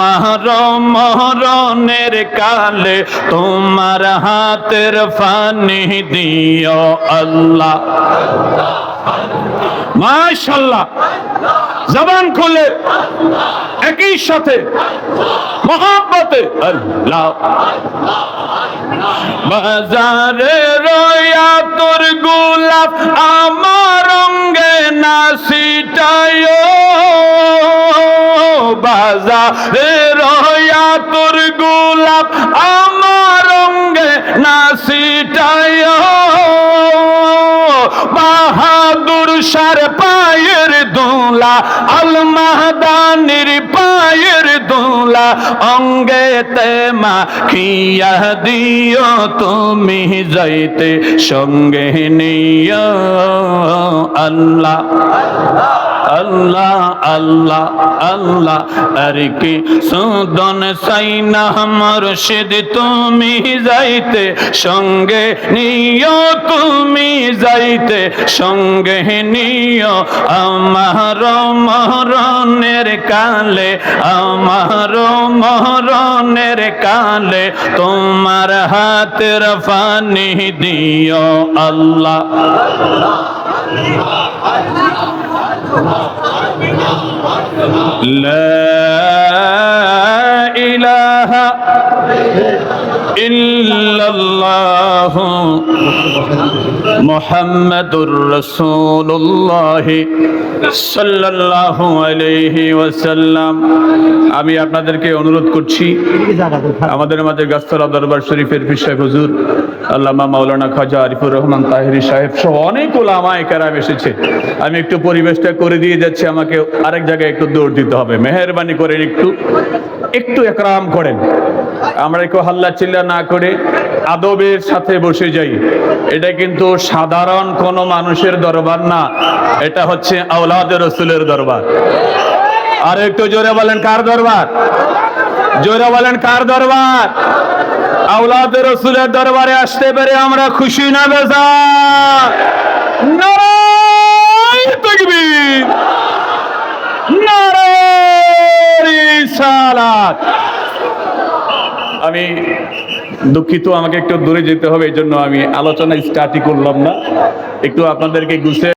আমার মরণের কালে তোমার হাতের ফানি দিও আল্লাহ। মাশাআল্লাহ, জবান খুলে একই সাথে মহব্বতে আল্লাহ। বাজারে রয়া তোর গোলাপ আমার অঙ্গে না ছিটায়, বাজারে রয়া তোর গোলাপ আমার অঙ্গে না ছিটায়, বাহাদুর শার পায়ের দোলা আল মাহদানির পায়ের দোলা অঙ্গেতে মাখিয়া দিও তুমি যাইতে সঙ্গে নিও আল্লাহ আল্লাহ আল্লাহ আল্লাহ। আর কি সুদন সাইনা মুর্শিদ তুমি যাইতে সঙ্গে নিও, তুমি যাইতে সঙ্গে নিও আমার মরণের কালে, আমার মরণের কালে তোমার হাতের ফানি দিও আল্লাহ। লা ইলাহা ইল্লাল্লাহ মুহাম্মাদুর রাসূলুল্লাহ সাল্লাল্লাহু আলাইহি ওয়াসাল্লাম। আমি আপনাদেরকে অনুরোধ করছি, আমাদের মাঝে গাছতলা দরবার শরীফের পীর সাহেব হুজুর আল্লামা মাওলানা খাজা আরিফুর রহমান তাহেরি সাহেব সহ অনেক উলামায়ে কেরাম এসেছে। আমি একটু পরিবেশটা করে দিয়ে যাচ্ছি, আমাকে আরেক জায়গায় একটু দৌড় দিতে হবে। মেহেরবানি করে একটু একরাম করেন, আমরা একটু হাল্লা চিল্লা না করে আদবের সাথে বসে যাই। এটা কিন্তু সাধারণ কোন মানুষের দরবার না, এটা হচ্ছে আওলাদে রসুলের দরবার। আর একটু জোরে বলেন কার দরবার? জোরে বলেন কার দরবার? আওলাদে রসুলের দরবারে আসতে পেরে আমরা খুশি না বেজার? নারায়ে তাকবীর, নারায়ে রিসালাত। আমি দুঃখিত, আমাকে একটু দূরে যেতে হবে, এই জন্য আমি আলোচনা স্টার্টই করলাম না। একটু আপনাদেরকে গুছিয়ে